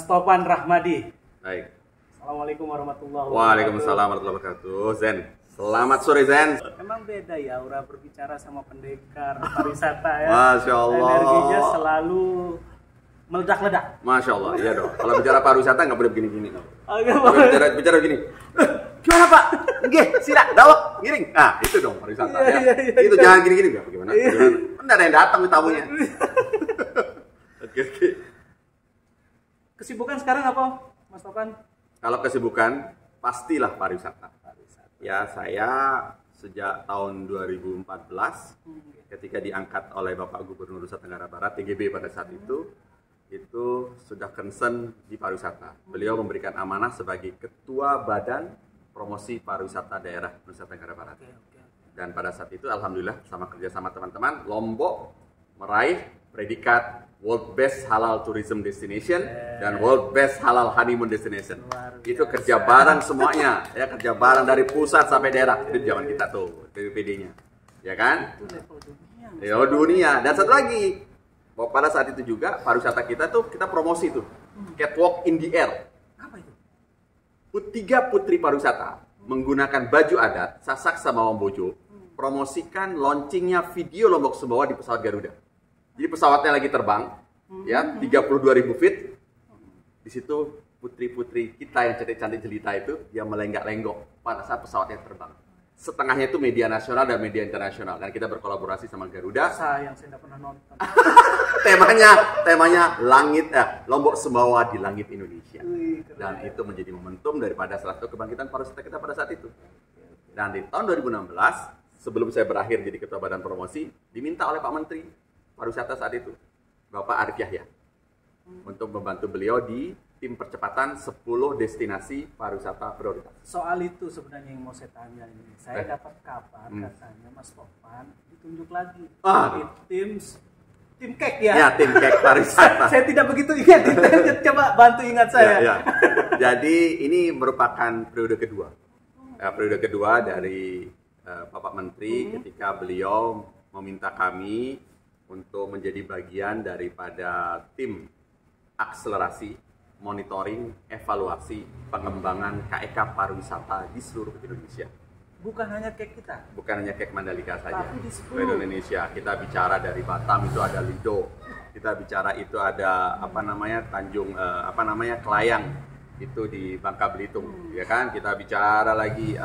Topan Rahmadi. Baik. Assalamualaikum warahmatullahi wabarakatuh. Waalaikumsalam warahmatullahi wabarakatuh. Zen. Selamat sore Zen. Emang beda ya aura berbicara sama pendekar pariwisata ya. Masya Allah. Energinya selalu meledak-ledak. Masya Allah. Iya dong. Kalau bicara pariwisata nggak boleh begini-gini. Agak Bicara gini. Gimana Pak? Nggih, sila, dawak, giring. Nah, itu dong pariwisata ya. Itu jangan gini-gini nggak? Bagaimana? Kan ada yang datang nih tamunya. Oke. Kesibukan sekarang apa, Mas Topan? Kalau kesibukan, pastilah pariwisata. Ya, saya sejak tahun 2014 ketika diangkat oleh Bapak Gubernur Nusa Tenggara Barat, TGB pada saat itu sudah concern di pariwisata. Beliau memberikan amanah sebagai Ketua Badan Promosi Pariwisata Daerah Nusa Tenggara Barat. Dan pada saat itu, alhamdulillah, sama kerjasama teman-teman, Lombok meraih predikat World Best Halal Tourism Destination dan World Best Halal Honeymoon Destination. Itu kerja bareng semuanya, ya, kerja bareng dari pusat sampai daerah. Itu zaman kita tuh, BPPD-nya, ya kan? Itu level dunia. Ya, dunia. Dan satu lagi, bahwa pada saat itu juga pariwisata kita tuh kita promosi tuh, catwalk in the air. Apa itu? Tiga putri pariwisata menggunakan baju adat, Sasak sama Wambojo, promosikan launchingnya video Lombok Sumbawa di pesawat Garuda. Jadi pesawatnya lagi terbang, ya 32.000 feet. Di situ putri-putri kita yang cantik-cantik jelita itu dia melenggak-lenggok pada saat pesawatnya terbang. Setengahnya itu media nasional dan media internasional, dan kita berkolaborasi sama Garuda. Sayang saya tidak pernah nonton. temanya langit, Lombok Sumbawa di langit Indonesia. Dan itu menjadi momentum daripada salah satu kebangkitan pariwisata kita pada saat itu. Dan di tahun 2016, sebelum saya berakhir jadi Ketua Badan Promosi, diminta oleh Pak Menteri Pariwisata saat itu, Bapak Arif Yahya, untuk membantu beliau di tim percepatan 10 destinasi pariwisata prioritas. Soal itu sebenarnya yang mau saya tanya ini. Saya dapat kabar katanya Mas Topan ditunjuk lagi di tim kek ya. Ya, tim kek pariwisata. Saya tidak begitu ingat detailnya, coba bantu ingat saya. Ya. Jadi ini merupakan periode kedua. Periode kedua dari Bapak Menteri ketika beliau meminta kami untuk menjadi bagian daripada tim akselerasi, monitoring, evaluasi, pengembangan KEK pariwisata di seluruh Indonesia. Bukan hanya kek kita. Bukan hanya kek Mandalika saja. Tapi di seluruh Indonesia. Kita bicara dari Batam itu ada Lido. Kita bicara itu ada Tanjung Kelayang itu di Bangka Belitung, ya kan? Kita bicara lagi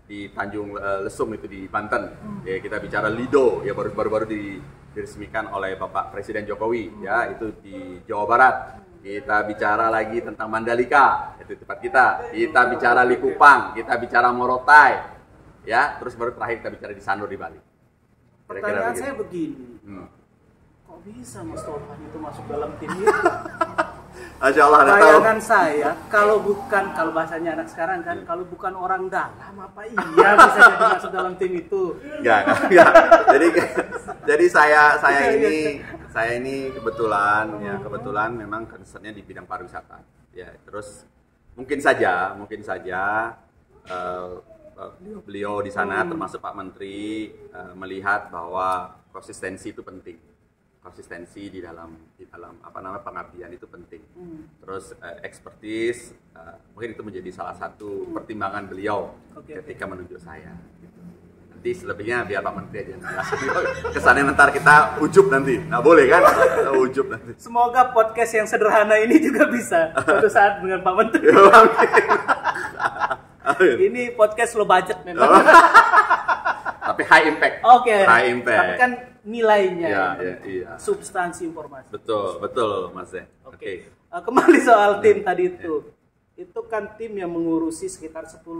di Tanjung Lesung itu di Banten. Ya, kita bicara Lido ya baru-baru diresmikan oleh Bapak Presiden Jokowi ya, itu di Jawa Barat. Kita bicara lagi tentang Mandalika, itu tempat kita. Kita bicara Likupang, kita bicara Morotai. Ya, terus baru terakhir kita bicara di Sanur di Bali. Pertanyaan saya begini. Kok bisa Mas Topan itu masuk dalam tim itu? Masya Allah, bayangan saya, kalau bahasanya anak sekarang kan, kalau bukan orang dalam, apa iya bisa jadi masuk dalam tim itu? Enggak. Jadi saya ini kebetulan memang concernnya di bidang pariwisata. Ya, terus mungkin saja beliau di sana termasuk Pak Menteri melihat bahwa konsistensi itu penting. Konsistensi di dalam pengabdian itu penting. Terus expertise mungkin itu menjadi salah satu pertimbangan beliau ketika menunjuk saya. Gitu. Nanti selebihnya biar Pak Menteri aja yang jelasin. Kesannya ntar kita ujub nanti, nggak boleh kan? Ujub nanti. Semoga podcast yang sederhana ini juga bisa suatu saat dengan Pak Menteri. Ini podcast low budget memang. Tapi high impact. High impact. Tapi kan nilainya, iya. Substansi informasi. Betul Mas. Oke. Kembali soal tim tadi itu. Itu kan tim yang mengurusi sekitar 9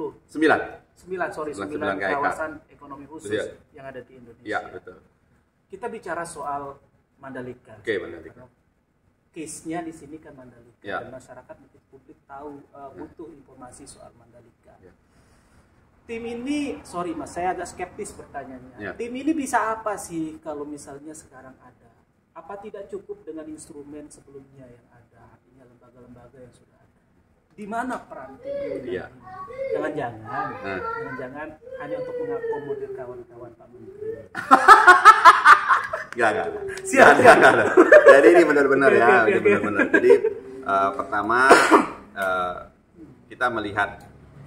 kawasan ekonomi khusus yang ada di Indonesia. Iya, betul. Kita bicara soal Mandalika. Oke, Mandalika. Case-nya di sini kan Mandalika, ya. Dan masyarakat publik tahu butuh informasi soal Mandalika. Ya. Tim ini, sorry Mas, saya agak skeptis pertanyaannya. Ya. Tim ini bisa apa sih kalau misalnya sekarang ada? Apa tidak cukup dengan instrumen sebelumnya yang ada, artinya lembaga-lembaga yang sudah ada? Di mana peran tim ini? Ya. Jangan-jangan hanya untuk mengakomodir kawan-kawan Pak Menteri. Enggak. Siap. Jadi ini benar-benar ya, Oke. benar-benar. Jadi pertama kita melihat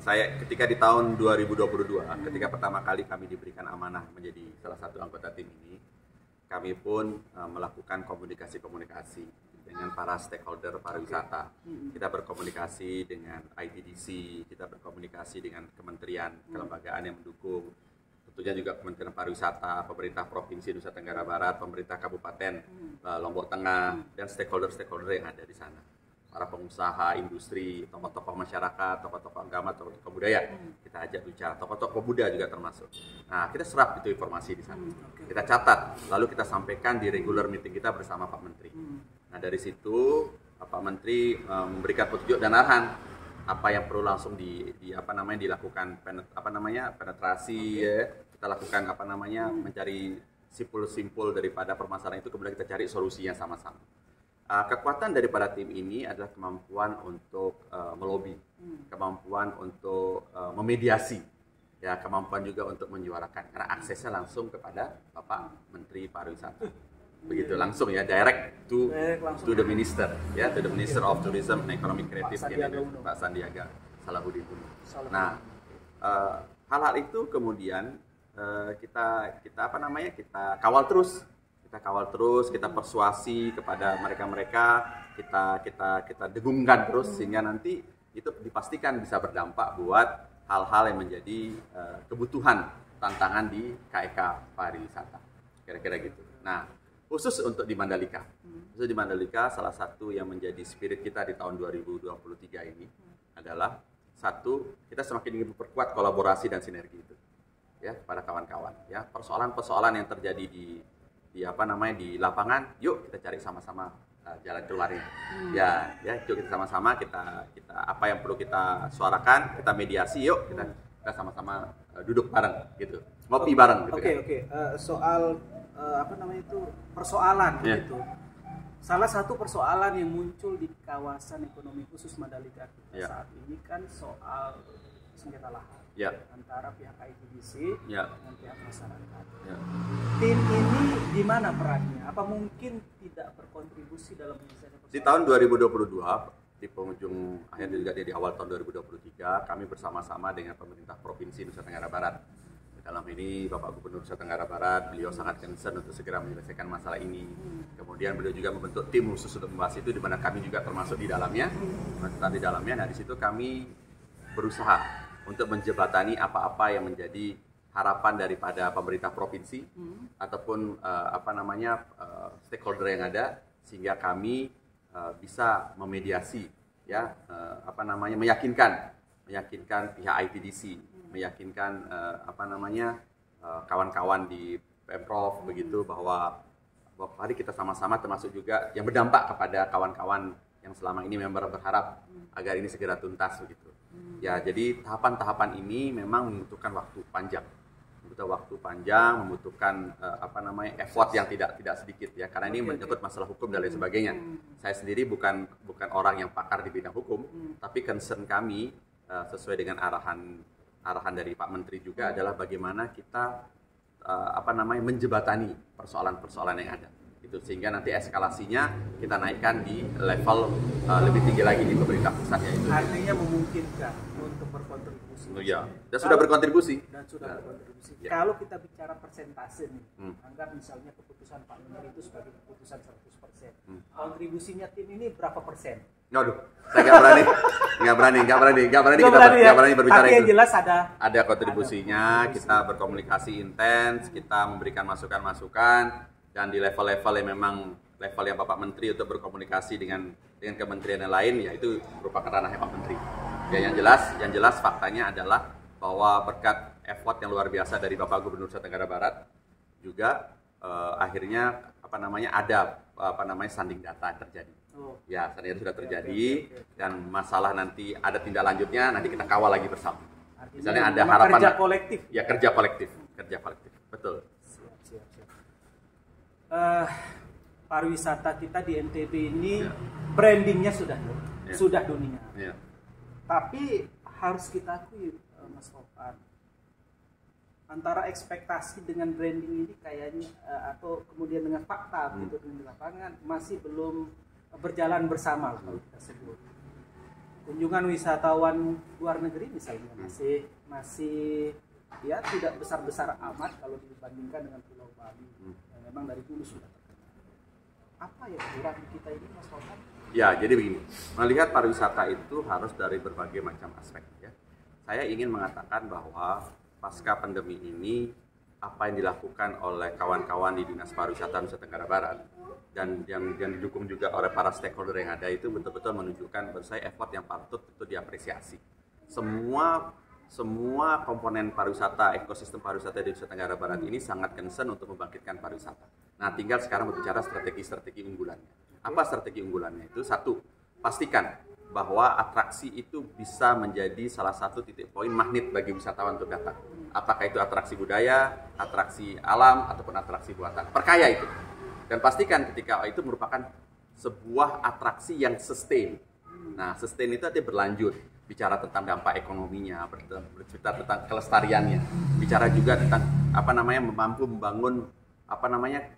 saya ketika di tahun 2022, ketika pertama kali kami diberikan amanah menjadi salah satu anggota tim ini, kami pun melakukan komunikasi dengan para stakeholder pariwisata. Kita berkomunikasi dengan ITDC, kita berkomunikasi dengan kementerian, kelembagaan yang mendukung, tentunya juga Kementerian Pariwisata, pemerintah Provinsi Nusa Tenggara Barat, pemerintah Kabupaten Lombok Tengah, dan stakeholder-stakeholder yang ada di sana. Para pengusaha, industri, tokoh-tokoh masyarakat, tokoh-tokoh agama, tokoh-tokoh budaya, kita ajak bicara, tokoh-tokoh Buddha juga termasuk. Nah, kita serap itu informasi di sana. Kita catat, lalu kita sampaikan di regular meeting kita bersama Pak Menteri. Nah, dari situ Pak Menteri memberikan petunjuk dan arahan apa yang perlu langsung dilakukan penetrasi, ya. Kita lakukan mencari simpul-simpul daripada permasalahan itu, kemudian kita cari solusinya sama-sama. Kekuatan daripada tim ini adalah kemampuan untuk melobi, kemampuan untuk memediasi, ya, kemampuan juga untuk menyuarakan, karena aksesnya langsung kepada Bapak Menteri Pariwisata, begitu langsung ya, direct to the minister, ya, to the Minister of Tourism and Economic Creative, Pak Sandiaga Salahuddin Uno. Nah, hal-hal itu kemudian kita kawal terus. Kita persuasi kepada mereka, kita degungkan terus sehingga nanti itu dipastikan bisa berdampak buat hal-hal yang menjadi kebutuhan tantangan di KEK pariwisata, kira-kira gitu. Nah, khusus untuk di Mandalika, salah satu yang menjadi spirit kita di tahun 2023 ini adalah satu, kita semakin ingin memperkuat kolaborasi dan sinergi itu, ya, kepada kawan-kawan, ya, persoalan-persoalan yang terjadi di lapangan, yuk kita cari sama-sama jalan keluarnya. Ya, yuk kita sama-sama kita apa yang perlu kita suarakan, kita mediasi, yuk kita sama-sama duduk bareng gitu. Ngopi bareng gitu. Oke. Soal persoalan gitu. Salah satu persoalan yang muncul di kawasan ekonomi khusus Mandalika kita saat ini kan soal sengketa lahan. Antara pihak ITDC dengan pihak masyarakat. Tim ini di mana perannya? Apa mungkin tidak berkontribusi dalam menyelesaikan persoalan? Di tahun 2022, di penghujung akhir juga di awal tahun 2023, kami bersama-sama dengan pemerintah Provinsi Nusa Tenggara Barat. Dalam ini Bapak Gubernur Nusa Tenggara Barat, beliau sangat concern untuk segera menyelesaikan masalah ini. Kemudian beliau juga membentuk tim khusus untuk membahas itu, di mana kami juga termasuk di dalamnya. Nah, di situ kami berusaha untuk menjembatani apa-apa yang menjadi harapan daripada pemerintah provinsi ataupun stakeholder yang ada, sehingga kami bisa memediasi, ya, meyakinkan pihak ITDC, meyakinkan kawan-kawan di Pemprov begitu, bahwa mari kita sama-sama, termasuk juga yang berdampak kepada kawan-kawan yang selama ini memang berharap agar ini segera tuntas begitu. Ya, jadi tahapan-tahapan ini memang membutuhkan waktu panjang, membutuhkan effort yang tidak sedikit, ya, karena ini menyangkut masalah hukum dan lain sebagainya. Saya sendiri bukan orang yang pakar di bidang hukum, tapi concern kami sesuai dengan arahan dari Pak Menteri juga adalah bagaimana kita menjembatani persoalan-persoalan yang ada. Itu sehingga nanti eskalasinya kita naikkan di level lebih tinggi lagi di pemerintah pusat, yaitu. Artinya memungkinkan untuk berkontribusi. Ya, dan sudah berkontribusi. Ya. Kalau kita bicara persentase nih, anggap misalnya keputusan Pak Menteri itu sebagai keputusan 100%. Kontribusinya tim ini berapa persen? Waduh, saya nggak berani berbicara itu. Tapi yang jelas ada kontribusinya. Kita berkomunikasi intens, kita memberikan masukan-masukan. Dan di level-level yang memang level yang Bapak Menteri untuk berkomunikasi dengan kementerian yang lain, ya itu merupakan ranahnya Pak Menteri. Ya, yang jelas faktanya adalah bahwa berkat effort yang luar biasa dari Bapak Gubernur Nusa Tenggara Barat juga akhirnya ada sanding data yang terjadi. Ya, sanding data sudah terjadi. Dan masalah nanti ada tindak lanjutnya, nanti kita kawal lagi bersama. Misalnya ada harapan kerja kolektif. Ya, kerja kolektif. Betul. Pariwisata kita di NTB ini brandingnya sudah dunia. Tapi harus kita akui, Mas Topan, antara ekspektasi dengan branding ini kayaknya atau kemudian dengan fakta begitu di lapangan masih belum berjalan bersama kalau kita sebut. Kunjungan wisatawan luar negeri misalnya masih ya tidak besar-besar amat kalau dibandingkan dengan Pulau Bali yang memang dari dulu sudah terkenal. Apa yang kurang di kita ini, Mas Rohan? Ya, jadi begini, melihat pariwisata itu harus dari berbagai macam aspek ya. Saya ingin mengatakan bahwa pasca pandemi ini apa yang dilakukan oleh kawan-kawan di Dinas Pariwisata Nusa Tenggara Barat dan yang didukung juga oleh para stakeholder yang ada itu betul-betul menunjukkan menurut saya effort yang patut untuk diapresiasi. Semua komponen pariwisata, ekosistem pariwisata di Nusa Tenggara Barat ini sangat concern untuk membangkitkan pariwisata. Nah, tinggal sekarang berbicara strategi-strategi unggulannya. Apa strategi unggulannya itu? Satu, pastikan bahwa atraksi itu bisa menjadi salah satu titik poin magnet bagi wisatawan untuk datang. Apakah itu atraksi budaya, atraksi alam, ataupun atraksi buatan. Perkaya itu. Dan pastikan ketika itu merupakan sebuah atraksi yang sustain. Nah, sustain itu artinya berlanjut. Bicara tentang dampak ekonominya, berbicara tentang kelestariannya. Bicara juga tentang mampu membangun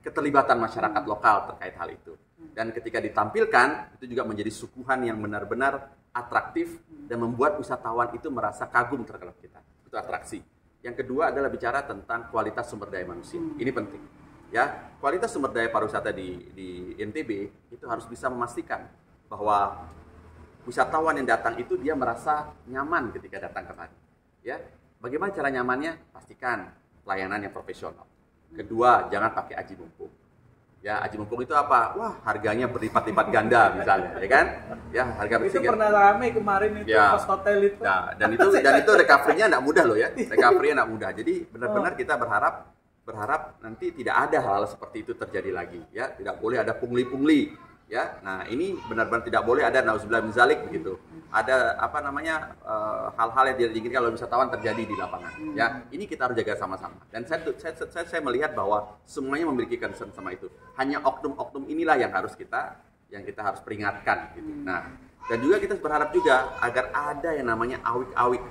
keterlibatan masyarakat lokal terkait hal itu. Dan ketika ditampilkan, itu juga menjadi suguhan yang benar-benar atraktif dan membuat wisatawan itu merasa kagum terhadap kita. Itu atraksi. Yang kedua adalah bicara tentang kualitas sumber daya manusia. Ini penting. Ya, kualitas sumber daya pariwisata di NTB itu harus bisa memastikan bahwa wisatawan yang datang itu dia merasa nyaman ketika datang kemari. Ya, bagaimana cara nyamannya? Pastikan pelayanan yang profesional. Kedua, jangan pakai aji mumpung. Ya, aji mumpung itu apa? Wah, harganya berlipat-lipat ganda misalnya, ya kan? Ya, harga itu pernah ramai kemarin itu ya, pas hotel itu. Nah, dan itu recovery-nya enggak mudah loh ya. Recovery-nya enggak mudah. Jadi benar-benar kita berharap nanti tidak ada hal-hal seperti itu terjadi lagi, ya. Tidak boleh ada pungli-pungli, ya. Nah, ini benar-benar tidak boleh ada nauzubillah min zalik begitu. Ada hal-hal yang tidak diinginkan kalau wisatawan terjadi di lapangan. Ya, ini kita harus jaga sama-sama. Dan saya melihat bahwa semuanya memiliki concern sama itu. Hanya oknum-oknum inilah yang kita harus peringatkan. Gitu. Nah, dan juga kita berharap juga agar ada yang namanya awik-awik,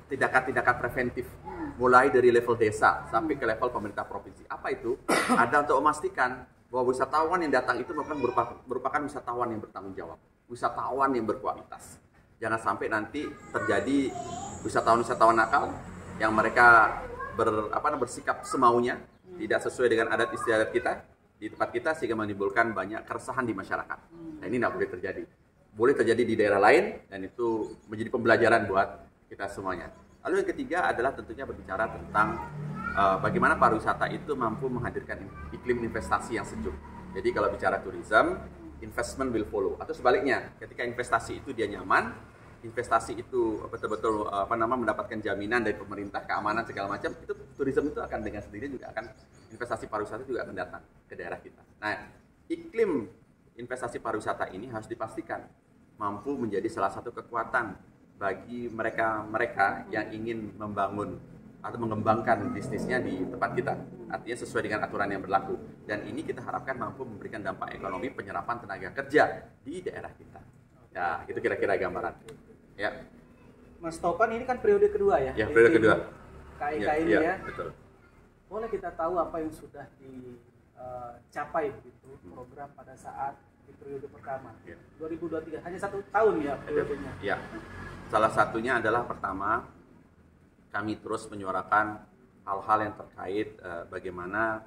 tindakan-tindakan preventif, mulai dari level desa sampai ke level pemerintah provinsi. Apa itu? Ada untuk memastikan bahwa wisatawan yang datang itu merupakan wisatawan yang bertanggung jawab, wisatawan yang berkualitas. Jangan sampai nanti terjadi wisatawan-wisatawan nakal yang mereka bersikap semaunya, tidak sesuai dengan adat istiadat kita di tempat kita sehingga menimbulkan banyak keresahan di masyarakat. Nah, ini tidak boleh terjadi. Boleh terjadi di daerah lain dan itu menjadi pembelajaran buat kita semuanya. Lalu yang ketiga adalah tentunya berbicara tentang bagaimana pariwisata itu mampu menghadirkan iklim investasi yang sejuk. Jadi kalau bicara tourism, investment will follow. Atau sebaliknya, ketika investasi itu dia nyaman, investasi itu betul-betul mendapatkan jaminan dari pemerintah, keamanan segala macam, itu tourism itu akan dengan sendirinya juga akan investasi pariwisata juga akan datang ke daerah kita. Nah, iklim investasi pariwisata ini harus dipastikan mampu menjadi salah satu kekuatan bagi mereka yang ingin membangun atau mengembangkan bisnisnya di tempat kita. Artinya sesuai dengan aturan yang berlaku. Dan ini kita harapkan mampu memberikan dampak ekonomi penyerapan tenaga kerja di daerah kita. Ya, itu kira-kira gambaran. Ya. Mas Topan ini kan periode kedua ya? Ya, periode kedua. KIK ini ya. Betul. Boleh kita tahu apa yang sudah dicapai begitu program pada saat di periode pertama? Ya. 2023 hanya 1 tahun ya periodenya. Ya. Salah satunya adalah pertama kami terus menyuarakan hal-hal yang terkait bagaimana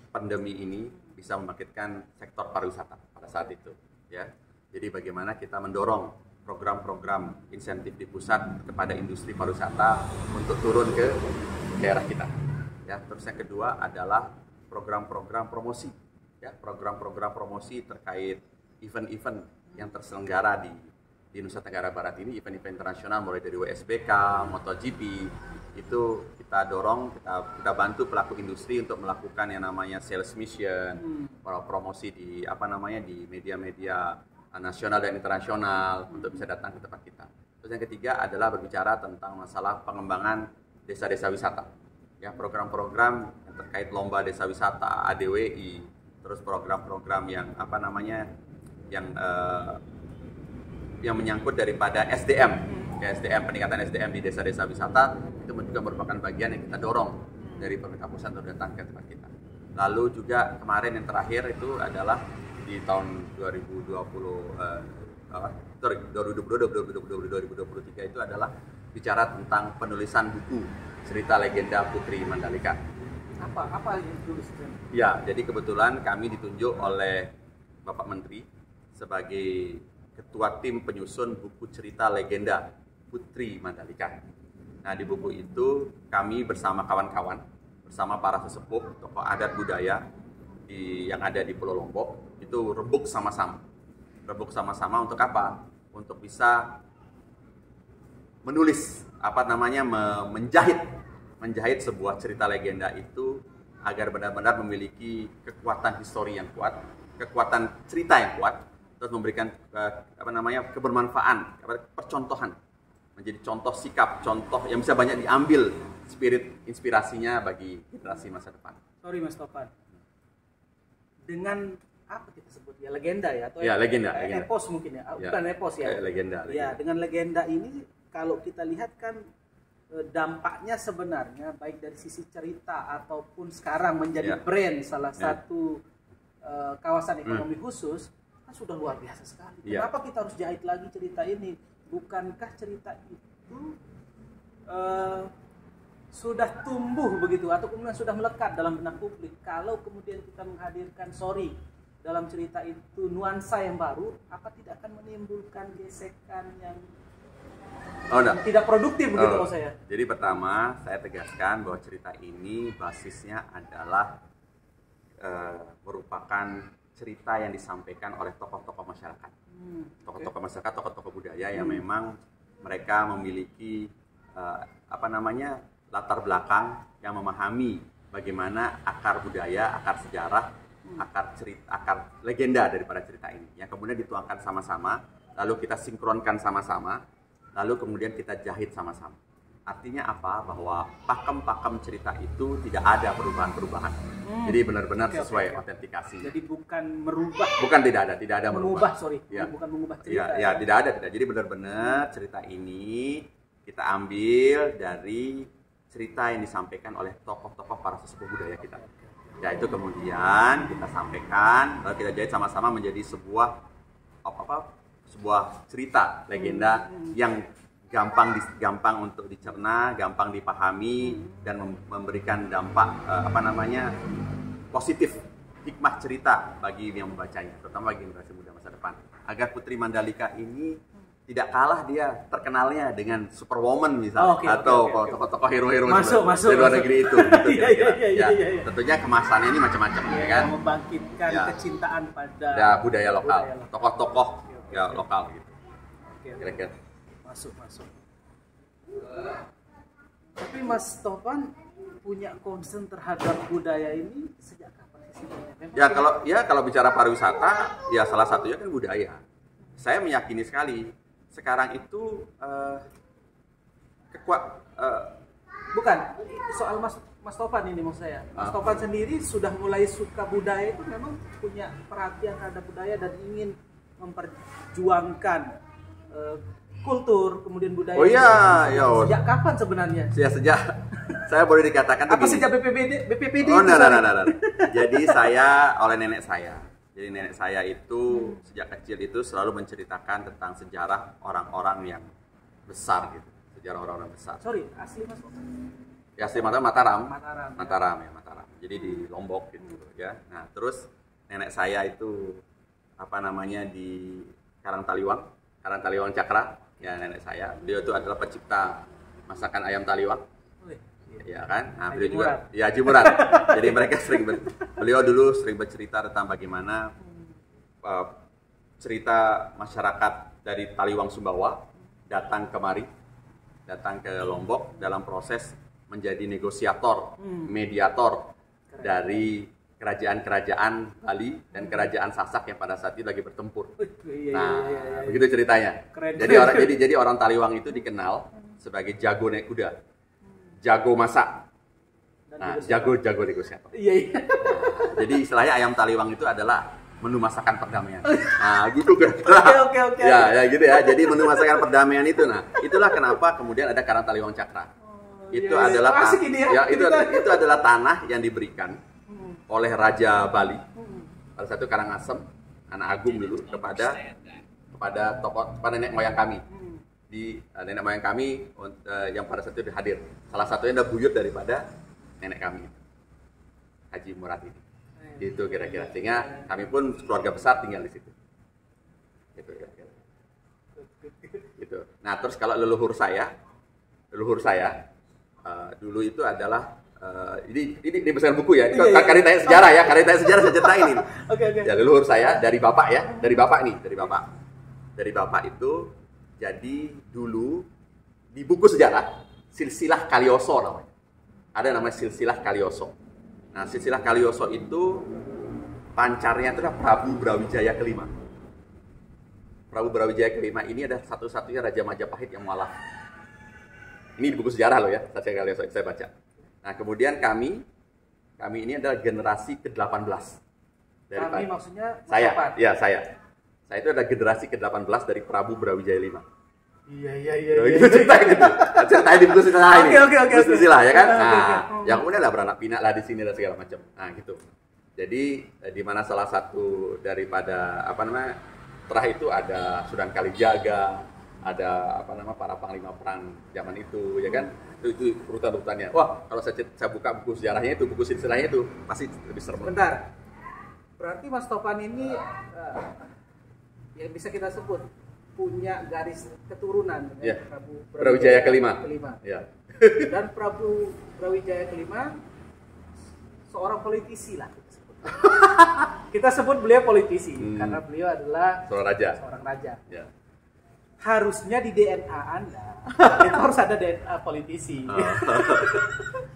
pandemi ini bisa membangkitkan sektor pariwisata pada saat itu, ya. Jadi bagaimana kita mendorong program-program insentif di pusat kepada industri pariwisata untuk turun ke daerah kita. Ya, terus yang kedua adalah program-program promosi, ya, program-program promosi terkait event-event yang terselenggara di Nusa Tenggara Barat ini, event-event internasional mulai dari WSBK, MotoGP, itu kita dorong, kita bantu pelaku industri untuk melakukan yang namanya sales mission, promosi di di media-media nasional dan internasional untuk bisa datang ke tempat kita. Terus yang ketiga adalah berbicara tentang masalah pengembangan desa-desa wisata. Ya, program-program yang terkait lomba desa wisata, ADWI, terus program-program yang yang menyangkut daripada SDM, ya, peningkatan SDM di desa-desa wisata, itu itu juga merupakan bagian yang kita dorong dari pemerintah pusat untuk datang ke tempat kita. Lalu juga kemarin yang terakhir itu adalah di tahun 2023 itu adalah bicara tentang penulisan buku cerita legenda Putri Mandalika. Apa yang dituliskan? Ya, jadi kebetulan kami ditunjuk oleh Bapak Menteri sebagai ketua tim penyusun buku cerita legenda Putri Mandalika. Nah, di buku itu kami bersama kawan-kawan, bersama para sesepuh, tokoh adat budaya yang ada di Pulau Lombok, itu rebuk sama-sama. Rebuk sama-sama untuk apa? Untuk bisa menulis, menjahit sebuah cerita legenda itu agar benar-benar memiliki kekuatan histori yang kuat, kekuatan cerita yang kuat, terus memberikan kebermanfaatan, percontohan, menjadi contoh sikap, contoh yang bisa banyak diambil spirit inspirasinya bagi generasi masa depan. Sorry Mas Topan, dengan apa kita sebut ya, legenda ya, atau ya, legenda. Epos mungkin ya, bukan epos ya. Legenda. Ya, dengan legenda ini kalau kita lihat kan dampaknya sebenarnya baik dari sisi cerita ataupun sekarang menjadi brand salah satu kawasan ekonomi khusus kan sudah luar biasa sekali. Kenapa kita harus jahit lagi cerita ini? Bukankah cerita itu sudah tumbuh begitu atau kemudian sudah melekat dalam benak publik? Kalau kemudian kita menghadirkan dalam cerita itu nuansa yang baru, apa tidak akan menimbulkan gesekan yang tidak produktif begitu loh saya? Jadi pertama saya tegaskan bahwa cerita ini basisnya adalah merupakan cerita yang disampaikan oleh tokoh-tokoh masyarakat, tokoh-tokoh masyarakat, tokoh-tokoh budaya yang memang mereka memiliki latar belakang yang memahami bagaimana akar budaya, akar sejarah, akar legenda daripada cerita ini, yang kemudian dituangkan sama-sama, lalu kita sinkronkan sama-sama, lalu kemudian kita jahit sama-sama. Artinya apa? Bahwa pakem-pakem cerita itu tidak ada perubahan-perubahan. Jadi benar-benar sesuai autentikasi. Jadi bukan merubah. Bukan, tidak ada merubah. Bukan mengubah cerita. Ya, tidak ada. Jadi benar-benar cerita ini kita ambil dari cerita yang disampaikan oleh tokoh-tokoh para sesepuh budaya kita. Ya, itu kemudian kita sampaikan, lalu kita jahit sama-sama menjadi sebuah cerita legenda yang gampang untuk dicerna, gampang dipahami, dan memberikan dampak positif, hikmah cerita bagi yang membacanya, terutama bagi generasi muda masa depan, agar Putri Mandalika ini tidak kalah dia terkenalnya dengan Superwoman misalnya, atau tokoh-tokoh hero-hero di luar negeri itu. Tentunya kemasannya ini macam-macam, ya kan? Membangkitkan kecintaan pada budaya lokal, tokoh-tokoh lokal gitu. Kira-kira. Masuk. Tapi Mas Topan punya concern terhadap budaya ini sejak kapan sih? Kalau bicara pariwisata, ya salah satunya kan budaya. Saya meyakini sekali sekarang itu bukan soal Mas Topan ini maksud saya. Mas Topan sendiri sudah mulai suka budaya itu, memang punya perhatian terhadap budaya dan ingin memperjuangkan kultur kemudian budaya. Sejak kapan sebenarnya? Sejak saya boleh dikatakan sejak BPPD? Jadi saya oleh nenek saya. Jadi nenek saya itu sejak kecil itu selalu menceritakan tentang sejarah orang-orang yang besar gitu. Sejarah orang-orang besar. Sorry, asli Mas? Ya, asli Mataram. Mataram. Jadi di Lombok gitu ya. Nah, terus nenek saya itu di Karangtaliwang Cakra, ya nenek saya. Beliau itu adalah pencipta masakan ayam taliwang. Ya kan? Nah, beliau juga Haji Murad. Jadi mereka beliau dulu sering bercerita tentang bagaimana cerita masyarakat dari Taliwang Sumbawa datang ke Lombok dalam proses menjadi negosiator, mediator dari kerajaan-kerajaan Bali dan kerajaan Sasak yang pada saat itu lagi bertempur. Begitu ceritanya. Jadi orang Taliwang itu dikenal sebagai jago naik kuda, jago masak, jago negosiator. Jadi istilahnya ayam Taliwang itu adalah menu masakan perdamaian. Nah, gitu kan. Oke. Ya, gitu ya. Jadi menu masakan perdamaian itu. Nah, itulah kenapa kemudian ada Karangtaliwang Cakra. itu adalah itu adalah tanah yang diberikan oleh Raja Bali pada satu Karangasem, anak agung dulu kepada nenek moyang kami. Di nenek moyang kami yang pada saat itu hadir. Salah satunya adalah buyut daripada nenek kami, Haji Murad ini. Gitu kira-kira. Sehingga kami pun keluarga besar tinggal di situ. Gitu kira-kira. Gitu. Nah, terus kalau leluhur saya dulu itu adalah ini berdasarkan buku ya. Karena tanya sejarah ya, karena tanya sejarah saya ceritain ini. Okay. Ya, leluhur saya dari bapak itu jadi dulu di buku sejarah silsilah Kalioso namanya. Ada namanya silsilah Kalioso. Nah, silsilah Kalioso itu pancarnya itu adalah Prabu Brawijaya kelima. Prabu Brawijaya kelima ini adalah satu-satunya Raja Majapahit yang mualaf. Ini di buku sejarah loh ya, saya baca. Nah, kemudian kami ini adalah generasi ke-18. Kami maksudnya saya. Ya, saya. Saya itu adalah generasi ke-18 dari Prabu Brawijaya V. Iya. Gitu ceritain itu. Ceritain di buku sejarah ini. Oke. Silsilah ya kan. Nah, yang kemudian lah beranak pinak lah di sini dan segala macam. Nah, gitu. Jadi di mana salah satu daripada setelah itu ada Sunan Kalijaga, ada para panglima perang zaman itu, ya kan? Itu urutan-urutannya. Wah, kalau saya buka buku sejarahnya itu, buku silsilahnya itu pasti lebih serem. Bentar. Berarti Mas Topan ini yang bisa kita sebut punya garis keturunan dengan Prabu Brawijaya kelima. Ya. Dan Prabu Brawijaya kelima seorang politisi lah kita sebut. Kita sebut beliau politisi karena beliau adalah seorang raja. Ya. Harusnya di DNA Anda itu harus ada DNA politisi.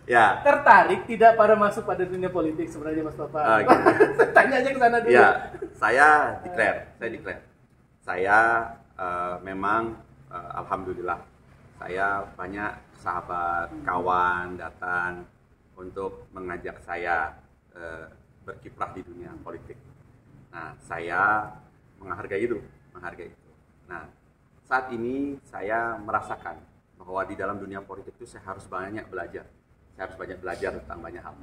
Ya. Tertarik tidak pada masuk pada dunia politik sebenarnya Mas Topan? Gitu. Tanya aja ke sana dulu. Ya, saya declare. Saya memang alhamdulillah saya banyak sahabat, kawan datang untuk mengajak saya berkiprah di dunia politik. Nah, saya menghargai itu. Nah, saat ini saya merasakan bahwa di dalam dunia politik itu saya harus banyak belajar. Saya harus banyak belajar tentang banyak hal.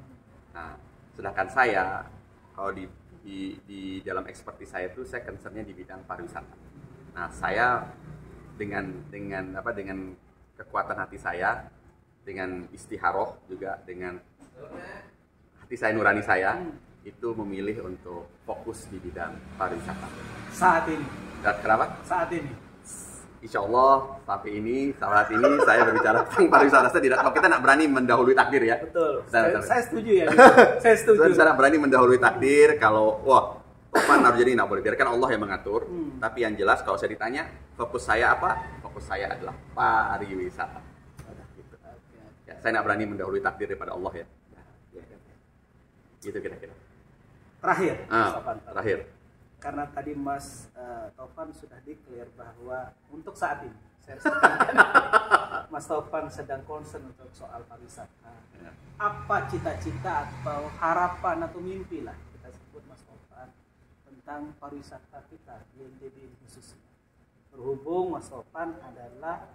Nah, sedangkan saya kalau di dalam ekspertis saya itu saya concernnya di bidang pariwisata. Nah, saya dengan kekuatan hati saya, dengan istiharoh juga dengan hati saya nurani saya itu memilih untuk fokus di bidang pariwisata. Saat ini. Dan kenapa? Saat ini. Insya Allah saat ini saya berbicara tentang pariwisata. Kalau kita nak berani mendahului takdir ya. Betul. Saya setuju ya. Saya setuju. Saya nak berani mendahului takdir kalau Topan harus jadi nggak boleh. Biarkan Allah yang mengatur. Tapi yang jelas kalau saya ditanya fokus saya apa? Fokus saya adalah pariwisata. Gitu. Ya, saya nak berani mendahului takdir daripada Allah ya. Gitu kira-kira. Terakhir. Karena tadi Mas Topan sudah declare bahwa untuk saat ini Mas Topan sedang concern untuk soal pariwisata. Ya. Apa cita-cita atau harapan atau mimpi lah kita sebut Mas Topan tentang pariwisata kita di NTB khususnya. Berhubung Mas Topan adalah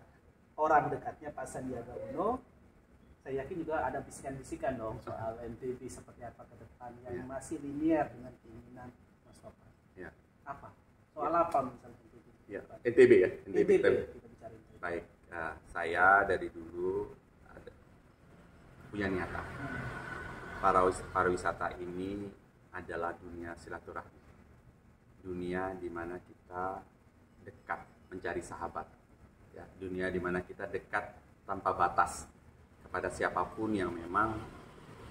orang dekatnya Pak Sandiaga Uno, saya yakin juga ada bisikan-bisikan dong soal NTB seperti apa ke depan yang masih linear dengan keinginan Mas Topan. Ya. Apa? Soal apa misalnya NTB? Ya, NTB ya. NTB. Kita bicara NTB. Baik, saya dari dulu punya niatan. Pariwisata ini adalah dunia silaturahmi. Dunia di mana kita dekat mencari sahabat. Ya, dunia di mana kita dekat tanpa batas kepada siapapun yang memang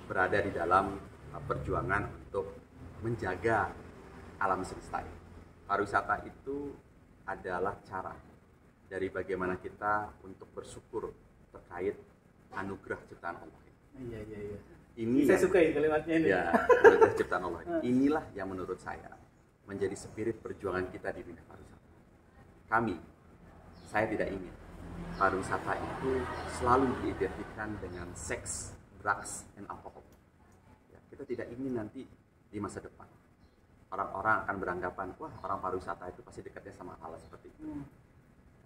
berada di dalam perjuangan untuk menjaga alam semesta ini. Pariwisata itu adalah cara dari bagaimana kita untuk bersyukur terkait anugerah ciptaan Allah. Iya. Ini saya suka kalimatnya ini. Ya, anugerah ciptaan Allah. Inilah yang menurut saya menjadi spirit perjuangan kita di dunia pariwisata. Saya tidak ingin pariwisata itu selalu diidentikan dengan seks, drugs, dan alkohol. Ya, kita tidak ingin nanti di masa depan orang-orang akan beranggapan, wah orang pariwisata itu pasti dekatnya sama hal seperti itu.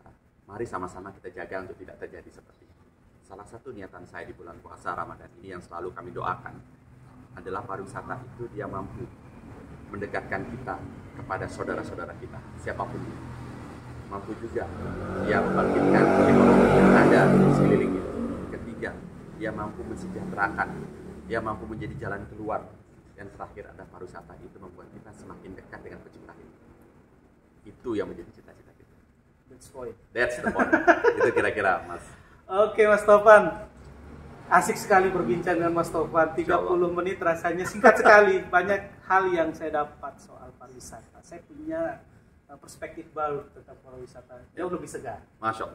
Nah, mari sama-sama kita jaga untuk tidak terjadi seperti itu. salah satu niatan saya di bulan puasa Ramadan ini yang selalu kami doakan adalah pariwisata itu dia mampu mendekatkan kita kepada saudara-saudara kita, siapapun dia. Mampu juga dia membangkitkan ekonomi yang ada di sekelilingnya. Ketiga, dia mampu mensejahterakan, dia mampu menjadi jalan keluar. Dan terakhir ada pariwisata itu membuat kita semakin dekat dengan pencipta kita. Itu yang menjadi cita-cita kita. That's the point. Itu kira-kira, Mas. Oke, Mas Topan. Asik sekali berbincang dengan Mas Topan. 30 menit rasanya singkat sekali. Banyak hal yang saya dapat soal pariwisata. Saya punya perspektif baru tentang pariwisata. Jauh lebih segar. Masya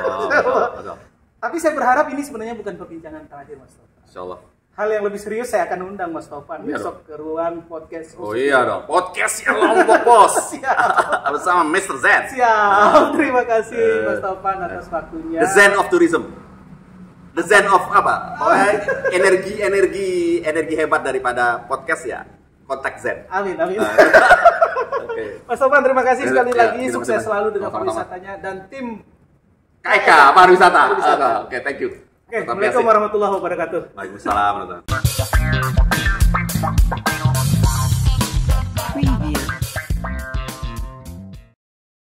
Allah. Tapi saya berharap ini sebenarnya bukan perbincangan terakhir, Mas Topan. Insya Allah. Hal yang lebih serius saya akan undang Mas Topan besok ke ruang podcast. Oh iya dong, podcast yang Lombok Bos. Siap. Bersama Mr. Zen. Siap. Terima kasih Mas Topan atas waktunya. The Zen of Tourism. The Zen of apa? Pokoknya energi hebat daripada podcast ya. Kontak Zen. Amin. Okay. Mas Topan terima kasih sekali lagi. Sukses selalu dengan pariwisatanya dan tim KK Pariwisata. Oke, thank you. Assalamualaikum warahmatullahi wabarakatuh. Waalaikumsalam warahmatullahi wabarakatuh.